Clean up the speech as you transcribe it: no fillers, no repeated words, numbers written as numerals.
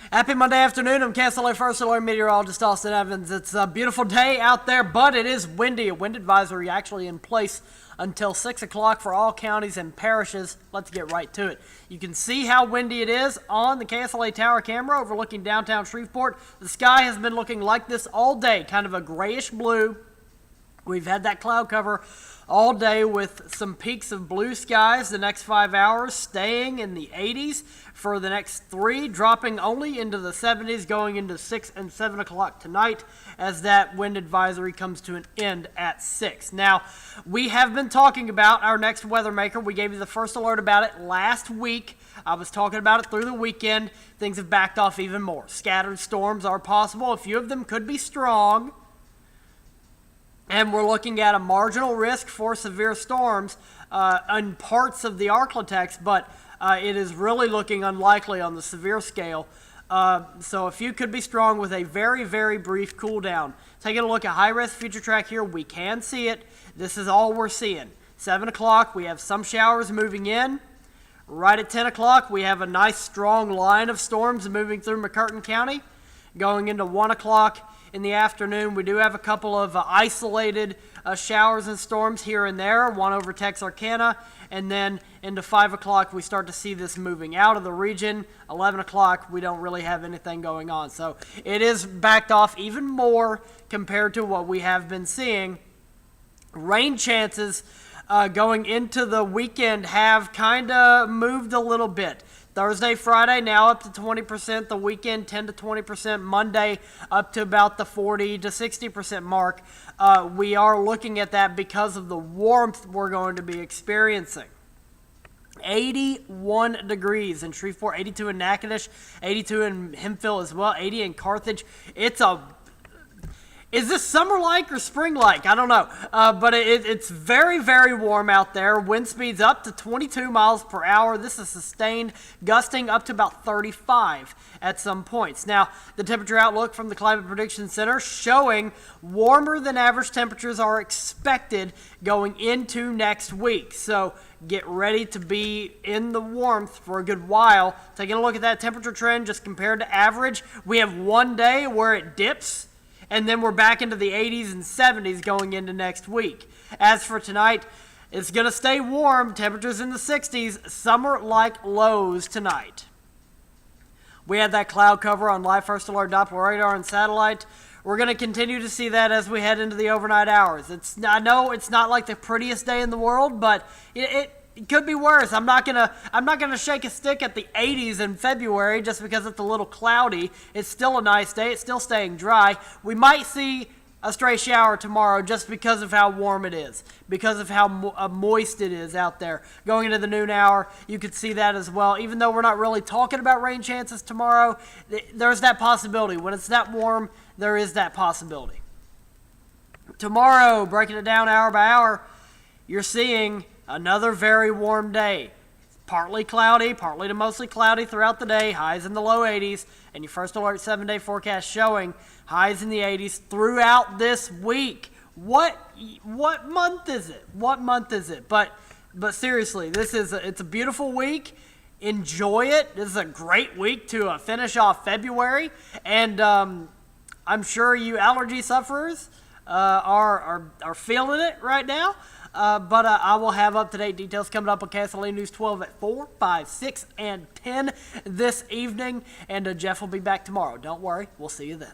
Happy Monday afternoon. I'm KSLA First Alert Meteorologist Austin Evans. It's a beautiful day out there, but it is windy. A wind advisory actually in place until 6 o'clock for all counties and parishes. Let's get right to it. You can see how windy it is on the KSLA tower camera overlooking downtown Shreveport. The sky has been looking like this all day, kind of a grayish blue. We've had that cloud cover all day with some peaks of blue skies the next 5 hours, staying in the 80s for the next 3, dropping only into the 70s, going into 6 and 7 o'clock tonight as that wind advisory comes to an end at 6. Now, we have been talking about our next weather maker. We gave you the first alert about it last week. I was talking about it through the weekend. Things have backed off even more. Scattered storms are possible. A few of them could be strong. And we're looking at a marginal risk for severe storms in parts of the Arklatex, but it is really looking unlikely on the severe scale. So a few could be strong with a very, very brief cool down. Taking a look at high-res future track here, we can see it. This is all we're seeing. 7 o'clock, we have some showers moving in. Right at 10 o'clock, we have a nice strong line of storms moving through McCurtain County. Going into 1 o'clock in the afternoon, we do have a couple of isolated showers and storms here and there, one over Texarkana, and then into 5 o'clock, we start to see this moving out of the region. 11 o'clock, we don't really have anything going on. So it is backed off even more compared to what we have been seeing. Rain chances going into the weekend have kind of moved a little bit. Thursday, Friday, now up to 20%. The weekend, 10 to 20%. Monday, up to about the 40 to 60% mark. We are looking at that because of the warmth we're going to be experiencing. 81 degrees in Shreveport, 82 in Natchitoches, 82 in Hemphill as well, 80 in Carthage. Is this summer-like or spring-like? I don't know. But it's very, very warm out there. Wind speeds up to 22 miles per hour. This is sustained, gusting up to about 35 at some points. Now, the temperature outlook from the Climate Prediction Center showing warmer than average temperatures are expected going into next week. So get ready to be in the warmth for a good while. Taking a look at that temperature trend just compared to average, we have one day where it dips, and then we're back into the 80s and 70s going into next week. As for tonight, it's going to stay warm. Temperatures in the 60s, summer-like lows tonight. We had that cloud cover on Live First Alert Doppler radar and satellite. We're going to continue to see that as we head into the overnight hours. I know it's not like the prettiest day in the world, but it could be worse. I'm not gonna shake a stick at the 80s in February just because it's a little cloudy. It's still a nice day. It's still staying dry. We might see a stray shower tomorrow just because of how warm it is, because of how moist it is out there. Going into the noon hour, you could see that as well. Even though we're not really talking about rain chances tomorrow, there's that possibility. When it's that warm, there is that possibility. Tomorrow, breaking it down hour by hour, you're seeing another very warm day. Partly cloudy, partly to mostly cloudy throughout the day, highs in the low 80s, and your First Alert 7-day forecast showing highs in the 80s throughout this week. What month is it? What month is it? But seriously, it's a beautiful week. Enjoy it. This is a great week to finish off February, and I'm sure you allergy sufferers are feeling it right now. But I will have up-to-date details coming up on KSLA News 12 at 4, 5, 6, and 10 this evening. And Jeff will be back tomorrow. Don't worry. We'll see you then.